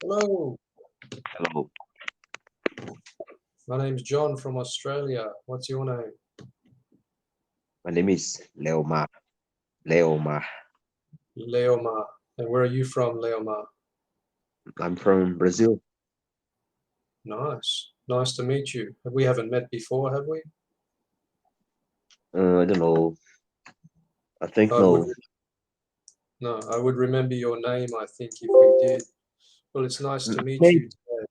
Hello, Hello, my name's John from Australia. What's your name? my name is Leomar. Leomar. Leomar. And where are you from, Leomar? I'm from Brazil. Nice. Nice to meet you. We haven't met before, have we? I don't know. I think I would no. no, I would remember your name, I think, if we did. Well, it's nice to meet Maybe, you today.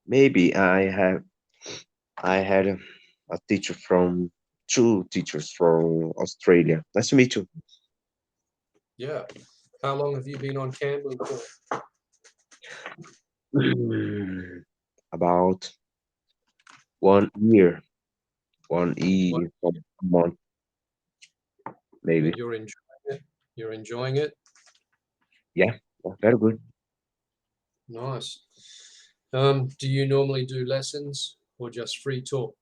maybe I had a teacher from two teachers from Australia. Nice to meet you. Yeah. How long have you been on Cambly for? About 1 year, one What? year, 1 month, maybe. And you're enjoying it? You're enjoying it? Yeah, very good. Nice. Do you normally do lessons or just free talk?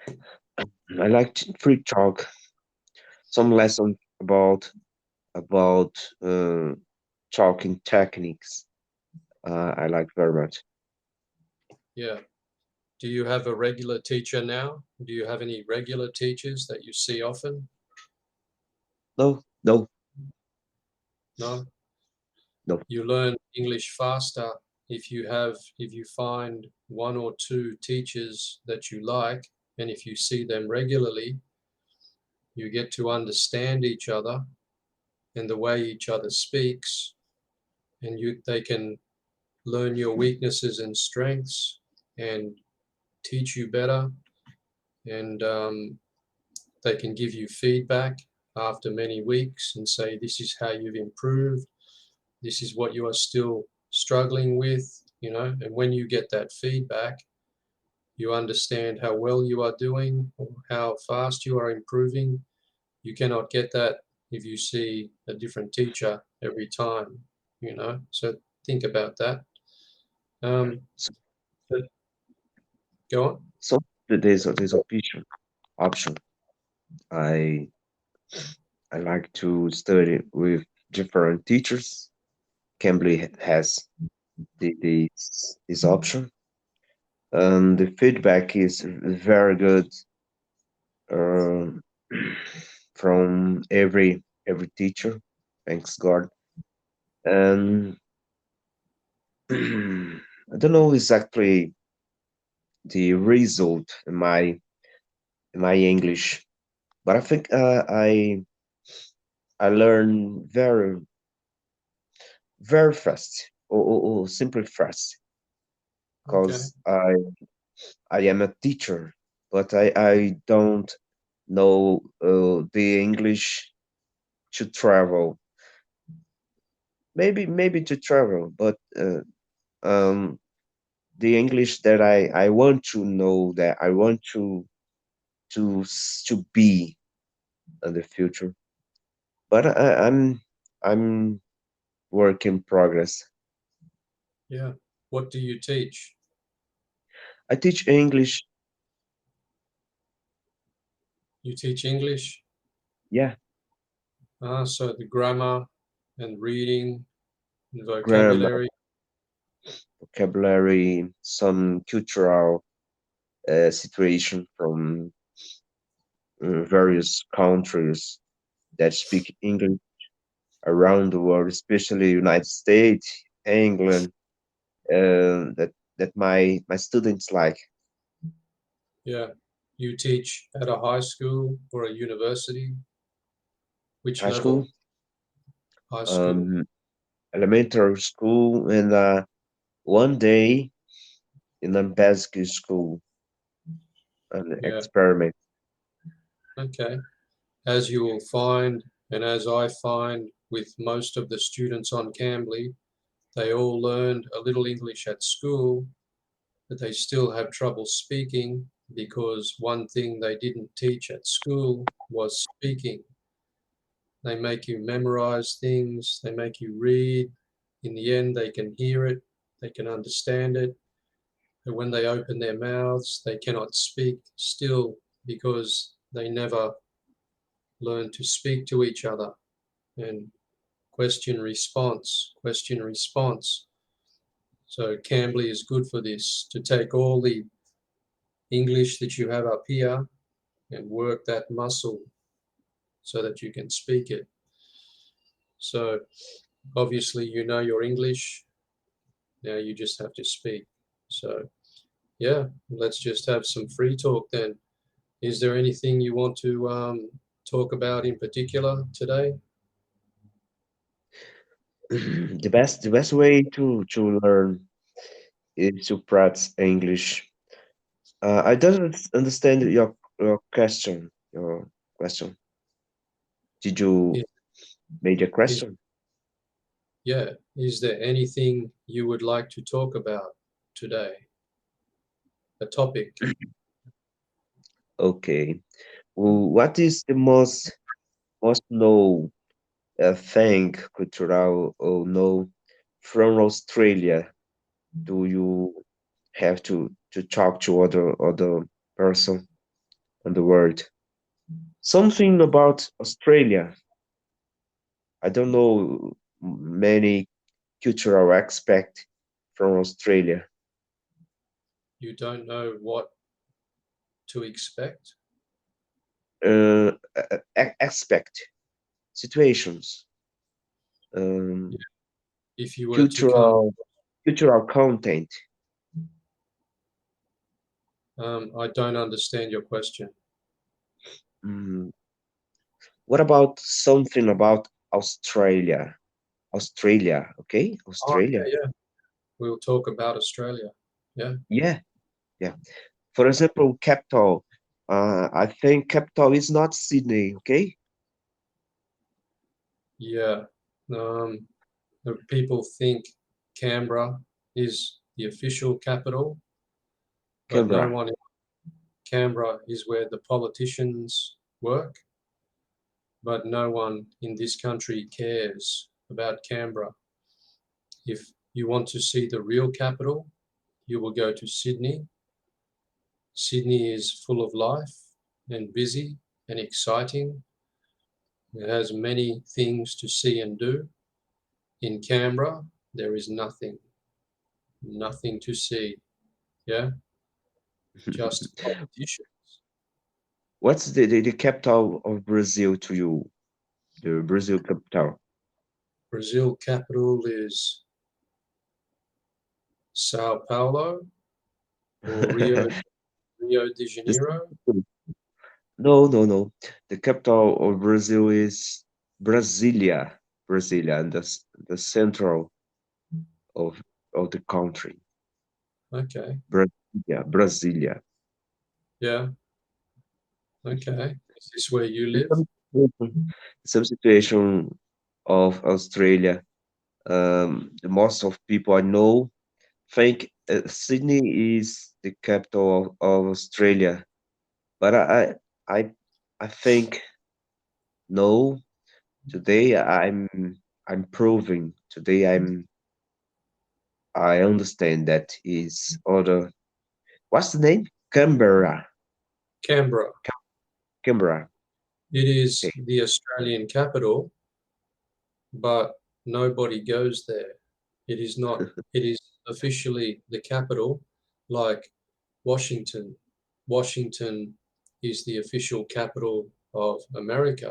I like free talk. Some lessons about talking techniques. I like very much. Yeah. Do you have a regular teacher now? Do you have any regular teachers that you see often? No, no, No? no. You learn English faster if you find one or two teachers that you like, and if you see them regularly, you get to understand each other and the way each other speaks, and they can learn your weaknesses and strengths and teach you better, and they can give you feedback after many weeks and say, this is how you've improved, this is what you are still struggling with. And when you get that feedback, you understand how well you are doing or how fast you are improving. You cannot get that if you see a different teacher every time. So think about that. Um, So, but go on. so there's option. I I like to study with different teachers. Cambly has this option, and the feedback is very good um, from every teacher. Thanks God. And I don't know exactly the result in my English, but I think I learn very fast or simply fast Okay. because I am a teacher, but I don't know the English to travel. Maybe to travel, but um, the English that I want to know, that I want to be in the future. But I'm work in progress. Yeah. What do you teach? I teach English. You teach English? Yeah, So the grammar and reading and grammar, vocabulary. vocabulary, some cultural situation from various countries that speak English around the world, especially United States, England, that my students like. Yeah. You teach at a high school or a university? Which High school, level? High school. um, elementary school, and one day in a basic school, an Yeah. experiment. Okay. As you will find, and as I find with most of the students on Cambly, they all learned a little English at school, but they still have trouble speaking because one thing they didn't teach at school was speaking. They make you memorize things, they make you read. In the end, they can hear it, they can understand it, but when they open their mouths, they cannot speak still because they never learn to speak to each other. And question response, question response. So Cambly is good for this, to take all the English that you have up here and work that muscle so that you can speak it. So obviously you know your English, now you just have to speak. So yeah, let's just have some free talk then. Is there anything you want to talk about in particular today? The best way to learn is to practice English. I don't understand your question. Your question. Did you Is, make a is question? yeah, is there anything you would like to talk about today? A topic? Okay. What is the most know thing cultural or know from Australia? Do you have to talk to other person in the world? Something about Australia. I don't know many cultural aspect from Australia. You don't know what to expect? Aspect situations, um, If you were to come, cultural cultural content. I don't understand your question. Mm, what about something about Australia? Australia, okay? Oh, Australia. yeah, yeah. We'll talk about Australia. Yeah, Yeah, yeah. For example, capital. I think capital is not Sydney, okay? yeah. Um, the people think Canberra is the official capital, but no Canberra. one in Canberra is where the politicians work, but no one in this country cares about Canberra. If you want to see the real capital, you will go to Sydney. Sydney is full of life and busy and exciting. It has many things to see and do. In Canberra, there is nothing, nothing to see. Yeah, just politicians. What's the capital of Brazil to you? The Brazil capital. Brazil capital is Sao Paulo or Rio de This- Janeiro. no, no, no. The capital of Brazil is Brasilia. Brasilia, and the central of of the country. Okay. Brasilia, Brasilia. Yeah. Okay. Is this where you In live? some situation of Australia, the most of people I know think Sydney is the capital of Australia, but I I think no. Today I'm proving. Today I understand that is other. What's the name? Canberra. Canberra. Canberra. It is Okay. the Australian capital, but nobody goes there. It is not, it is officially the capital, like Washington. Washington is the official capital of America,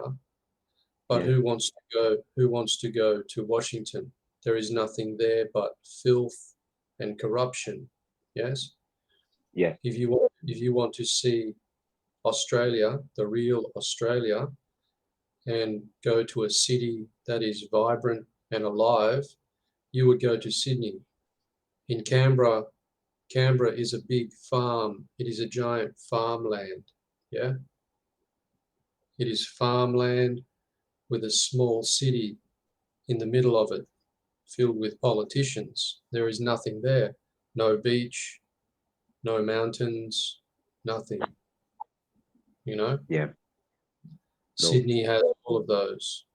but Yeah. who wants to go to Washington? There is nothing there but filth and corruption. Yes? Yeah. If you want to see Australia, the real Australia, and go to a city that is vibrant and alive, you would go to Sydney. In Canberra, Canberra is a big farm. It is a giant farmland. Yeah, it is farmland with a small city in the middle of it, filled with politicians. There is nothing there. No beach, no mountains, nothing. You know, Yeah. No. Sydney has all of those.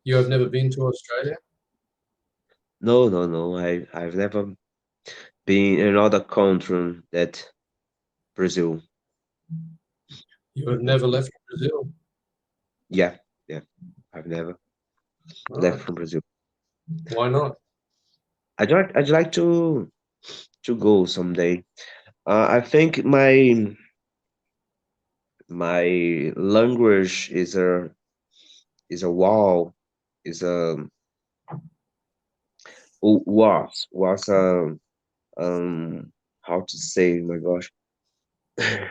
You have never been to Australia? No, no, no. I've never been in another country that Brazil. You have never left Brazil? Yeah, yeah. I've never. left Right. from Brazil. Why not? I'd like to go someday. I think my language is a wall, is a was um how to say, my gosh. is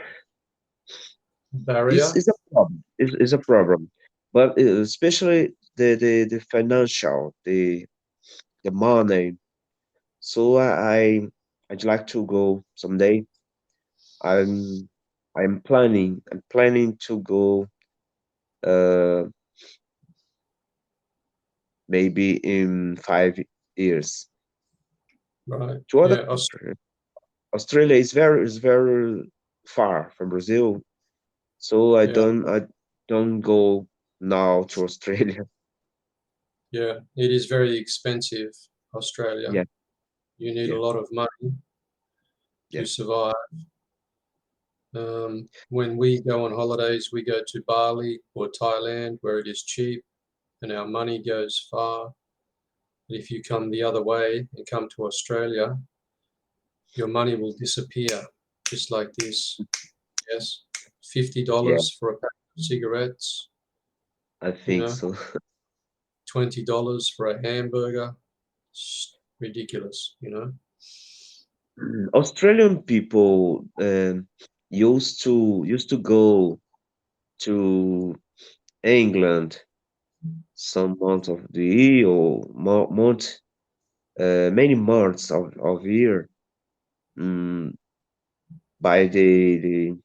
Barrier? is a problem. Is a problem. But especially the financial, the money. So I'd like to go someday. I'm I'm planning to go uh maybe in 5 years Right. to other Yeah. country. Australia is very far from Brazil, so Yeah. I don't go now to Australia. Yeah. It is very expensive, Australia. Yeah, You need a yeah, lot of money to yeah, survive. When we go on holidays, we go to Bali or Thailand where it is cheap and our money goes far. But if you come the other way and come to Australia, your money will disappear just like this. Yes. yeah. $50 for a pack of cigarettes, I you think know, so. $20 for a hamburger. It's ridiculous. Australian people used to go to England some months of the year or many months of year, mm, by the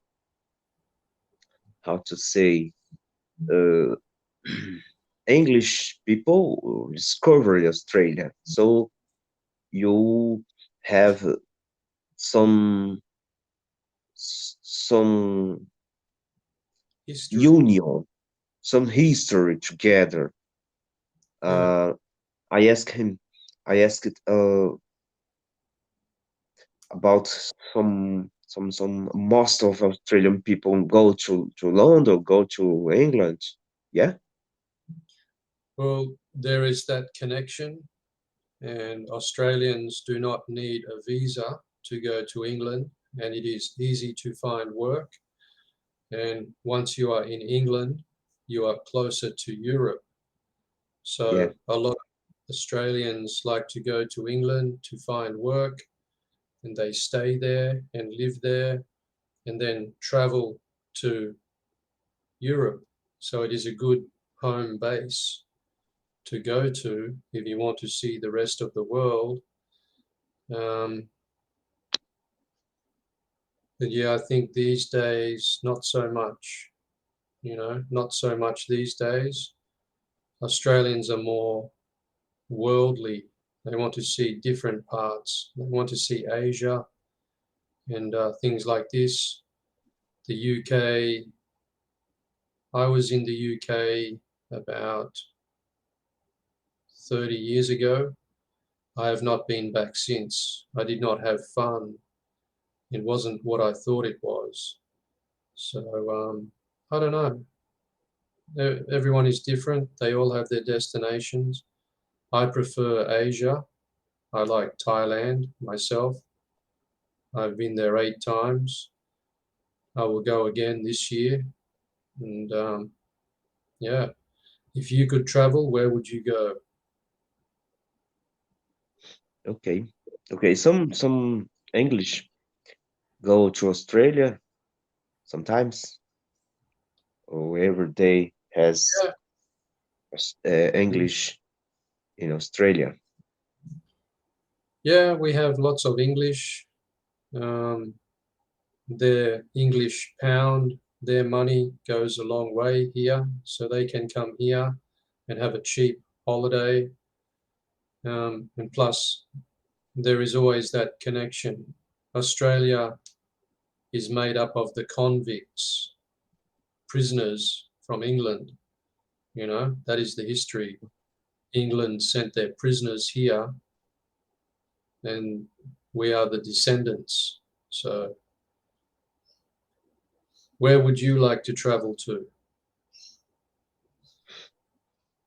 how to say, uh, English people discovered Australia. So you have some some History. union, some history together. Yeah. Uh, I asked him, I asked about some most of Australian people go to London, go to England. Yeah, Well, there is that connection, and Australians do not need a visa to go to England, and it is easy to find work. And once you are in England, you are closer to Europe. yeah, So a lot of Australians like to go to England to find work, and they stay there and live there and then travel to Europe. So it is a good home base to go to if you want to see the rest of the world. Um, but yeah, I think these days, not so much, not so much these days. Australians are more worldly. They want to see different parts. They want to see Asia and things like this. The UK, I was in the UK about 30 years ago. I have not been back since. I did not have fun. It wasn't what I thought it was. So I don't know. Everyone is different. They all have their destinations. I prefer Asia. I like Thailand myself. I've been there 8 times. I will go again this year. And yeah, if you could travel, where would you go? okay, okay. Some English go to Australia sometimes, or every day has Yeah, English in Australia. yeah, we have lots of English. Um, their English pound, their money goes a long way here, so they can come here and have a cheap holiday. And plus, there is always that connection. Australia is made up of the convicts, prisoners from England. That is the history. England sent their prisoners here, and we are the descendants. So, where would you like to travel to?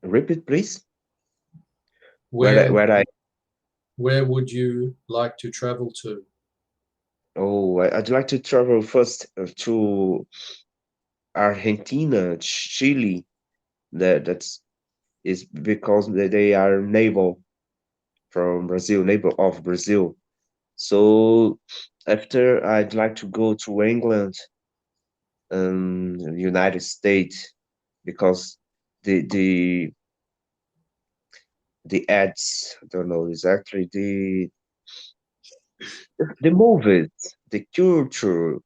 Repeat, please. Where where I where would you like to travel to? I'd like to travel first to Argentina, Chile. That's is because they are neighbor from Brazil, neighbor of Brazil. So after I'd like to go to England, United States, because the the the ads, I don't know exactly the movies, the culture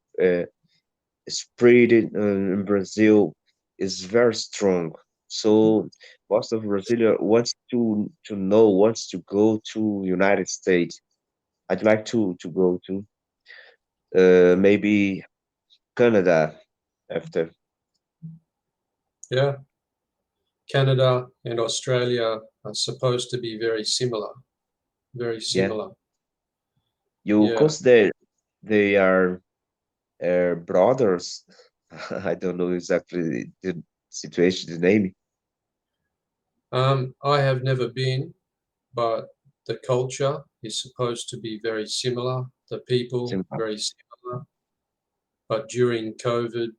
spread in Brazil is very strong. So most of Brazilian wants wants to go to United States. I'd like to go to maybe Canada after. Yeah, Canada and Australia are supposed to be very similar, very Yeah, similar. you Yeah. consider they are brothers. I don't know exactly the situation, the name. I have never been, but the culture is supposed to be very similar, the people Similar. very similar. But during COVID,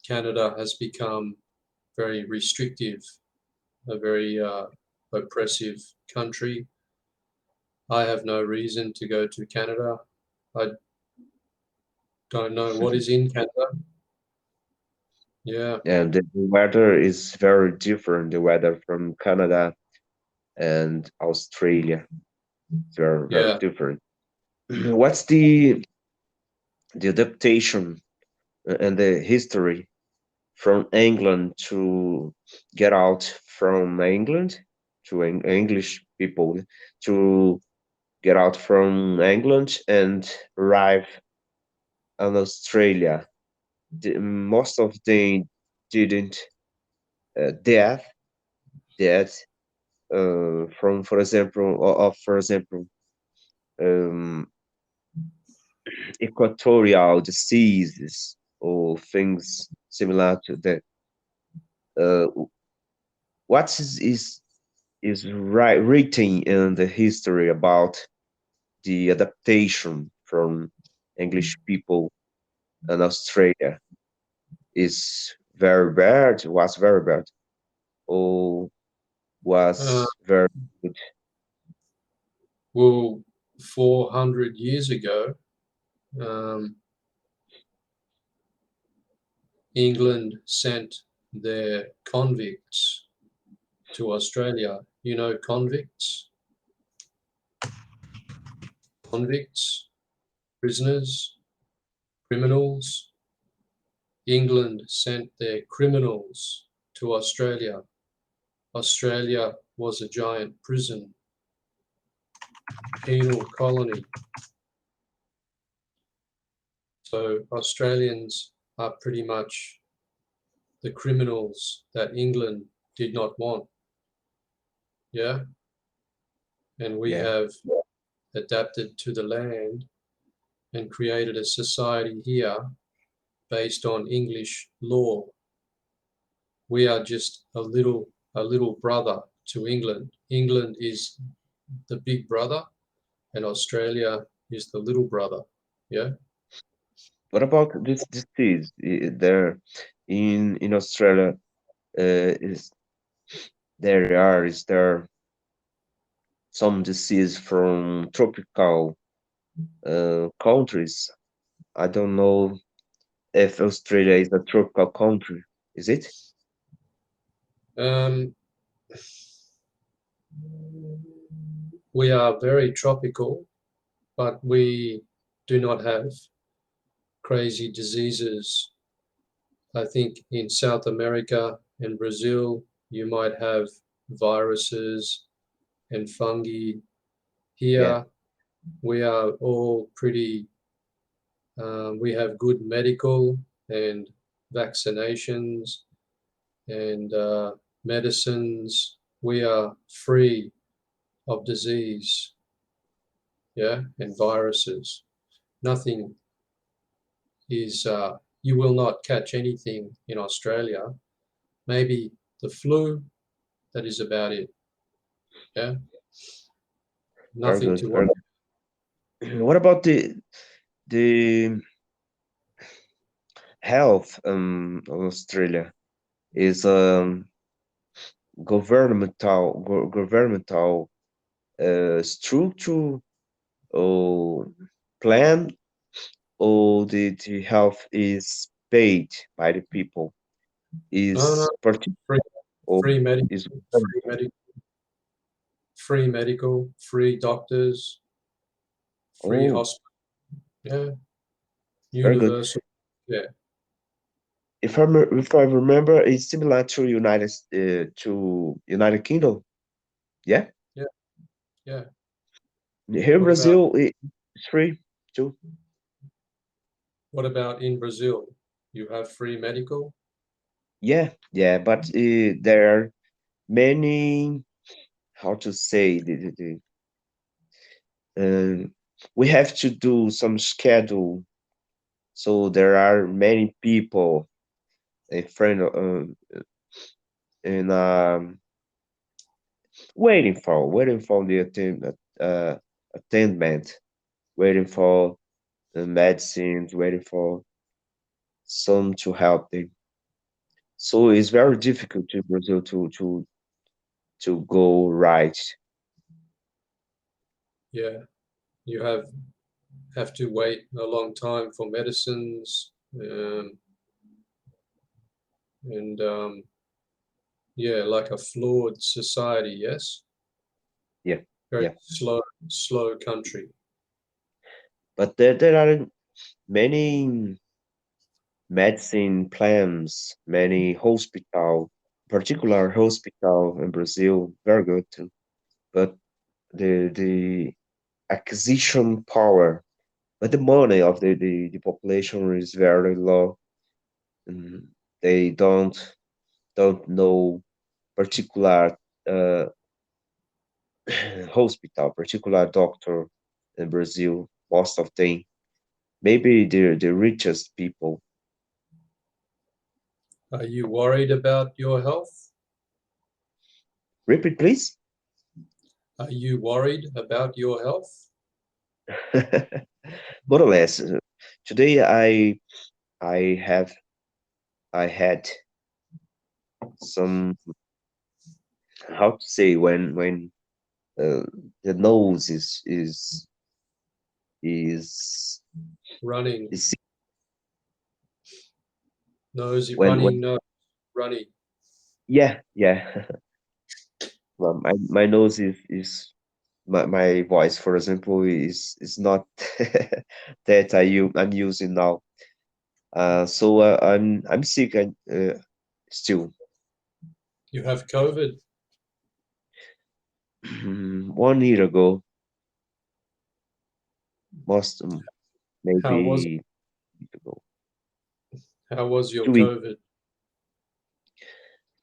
Canada has become very restrictive, a very oppressive country. I have no reason to go to Canada. I don't know what is in Canada. Yeah, And the weather is very different, the weather from Canada and Australia. It's very, very yeah. different. What's the adaptation and the history from England to get out from England to English people to get out from England and arrive in Australia? Most of them didn't death death from for example for example um, equatorial diseases or things similar to that. Uh, what is written in the history about the adaptation from English people in Australia is very bad, was very bad, or Uh, was very good. well, 400 years ago, um, England sent their convicts to Australia. You know, convicts, prisoners, criminals. England sent their criminals to Australia. Australia was a giant prison, penal colony. So Australians are pretty much the criminals that England did not want. Yeah. And we Yeah, have adapted to the land and created a society here based on English law. We are just a little brother to England. England is the big brother and Australia is the little brother. Yeah. what about this disease there in Australia? Is is there some disease from tropical countries? I don't know if Australia is a tropical country. Is it? Um, we are very tropical, but we do not have crazy diseases. I think in South America and Brazil, you might have viruses and fungi. Yeah, Here, we are all pretty, we have good medical and vaccinations and medicines. We are free of disease, yeah, and viruses. Nothing is, you will not catch anything in Australia. Maybe the flu, that is about it. Yeah, Very nothing good. to Very worry. good. What about the health of Australia? Is governmental structure or plan, or the health is paid by the people? No, no, Is particular free, or free medical, is free medical, free medical, free doctors, free oh, hospital. Yeah, very good. universal. Yeah, If I remember, it's similar to United Kingdom. Yeah, yeah, yeah. here in What about Brazil it's free too. what about in Brazil? You have free medical. Yeah, yeah, but there are many, how to say, we have to do some schedule. So there are many people in front of, in waiting for the attendment, waiting for the medicines, waiting for some to help them. So it's very difficult in Brazil to go right. Yeah, you have to wait a long time for medicines, and yeah, like a flawed society. Yes, Yeah, very yeah. slow country. But there are many medicine plans, many particular hospital in Brazil, very good too. But the acquisition power, but the money of the population is very low. And they don't know particular uh, hospital, particular doctor in Brazil. Most of them, maybe the richest people. Are you worried about your health? Repeat, please. Are you worried about your health? More or less. Today I have I had some, how to say, when uh, the nose is Running, is nosy, when running nose, runny. yeah, yeah. Well, my nose is my voice, for example, is not that I'm using now. So I'm sick and still. You have COVID. 1 year ago, most How was maybe ago, how was your 2 weeks. COVID?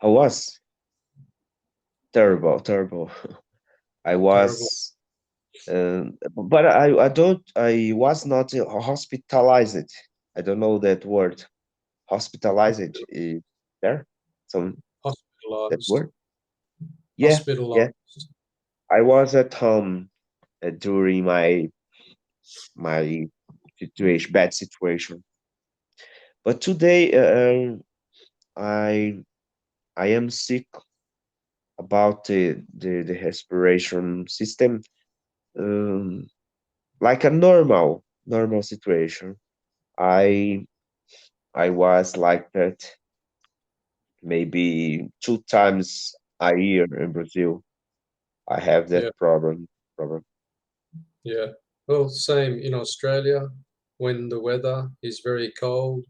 I was terrible, terrible. I Terrible. was, but I was not hospitalized. I don't know that word. Hospitalized is there? Some that Hospitalized. word? Yeah, yeah. Hospitalized. I was at home during my situation, bad situation. But today, I I am sick about the respiration system, um, like a normal situation. I I was like that maybe 2 times a year in Brazil. I have Yeah, that problem. yeah. Well, same in Australia. When the weather is very cold,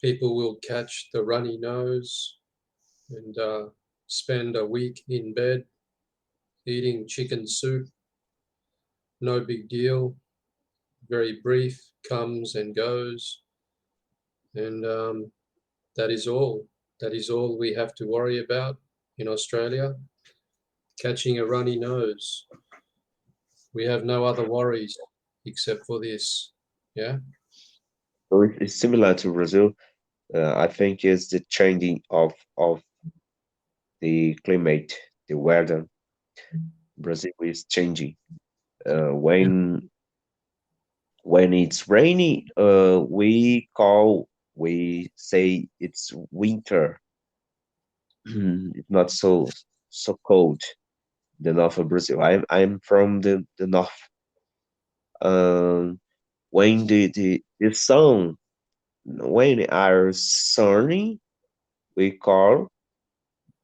people will catch the runny nose and spend a week in bed eating chicken soup. No big deal. Very brief, comes and goes, and that is all. That is all we have to worry about in Australia. Catching a runny nose. We have no other worries except for this. Yeah, So it's similar to Brazil. I think it's the changing of the climate, the weather. Brazil is changing. Yeah. When it's rainy, we say it's winter. It's not so cold. The north of Brazil. I'm from the north. Um, when the sun when are sunny, we call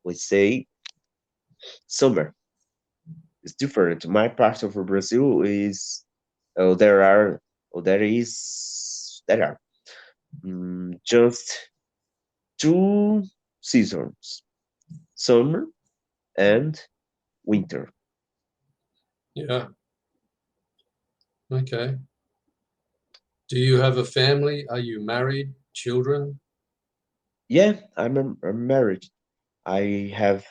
we say summer. It's different. My part of Brazil is there are there are just two seasons, summer and winter. Yeah. Okay. Do you have a family? Are you married? Children? Yeah, I'm married. I have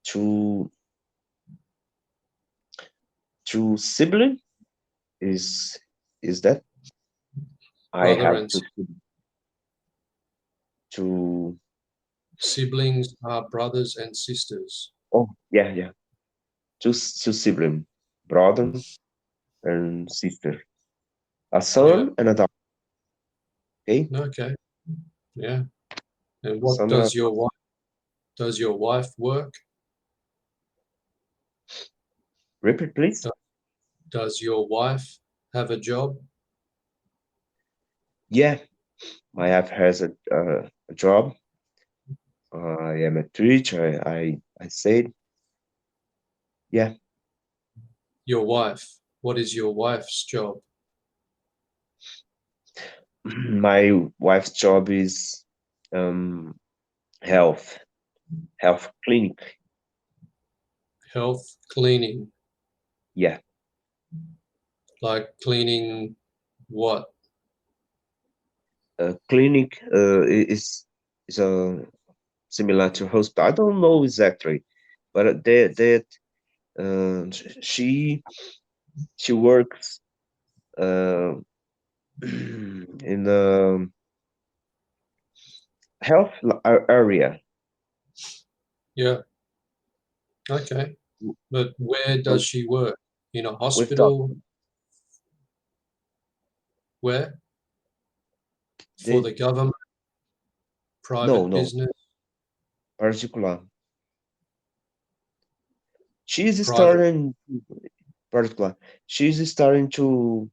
two two siblings. Is that I Brother have and two siblings are brothers and sisters. oh yeah, two siblings, brother and sister, a Yeah. son and a daughter. Okay, Okay. Yeah. And what son and a daughter. does your wife work? Repeat, please. Do- Does your wife have a job? Yeah, my wife has a job. I am a teacher. I said, yeah. Your wife. What is your wife's job? My wife's job is um health health clinic. Health cleaning. Yeah, Like cleaning what? clinic is similar to hospital. I don't know exactly, but that she she works uh, in the area Yeah. Okay. But where does so she work? In a with hospital? doctor. Where? For They the government? no Private no business? particular. She's Private. starting particular. She's starting to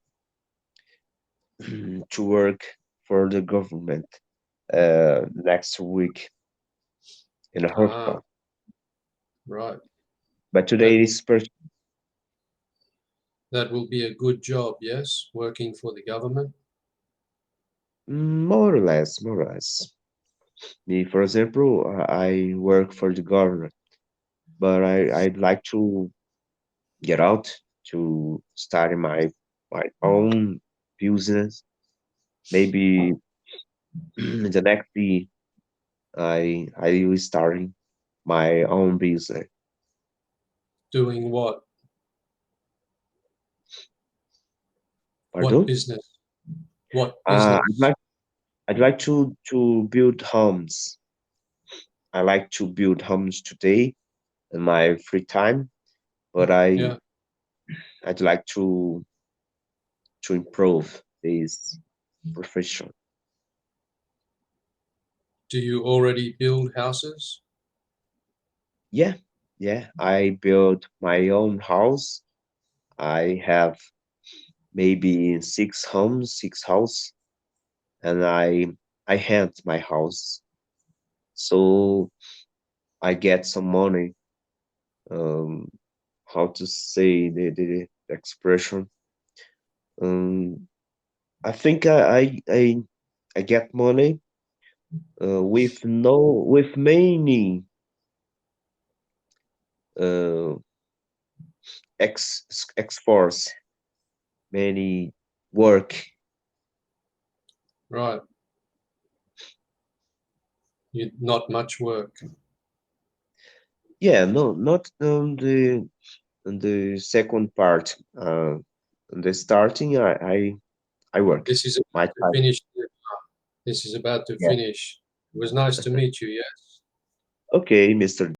work for the government next week in a Ah, hospital. right. But That today will is that will be a good job, yes, working for the government. more or less. Me, for example, I work for the government, but I'd like to get out to start my own business. Maybe in the next year, I will starting my own business. Doing what? What Pardon? business? What Uh, I'd business? like I'd like to build homes. I like to build homes today in my free time, but Yeah. I'd like to improve this profession. Do you already build houses? Yeah, yeah. I built my own house. I have maybe six house, and I rent my house, so I get some money. Um, how to say the expression? Um, I think I get money with no with many uh X force many work. Right. You, not much work. Yeah, no, not on the second part. On the starting, I work This is my about to time. finish. This is about to Yeah. finish. It was nice to meet you, yes? Okay, Mr.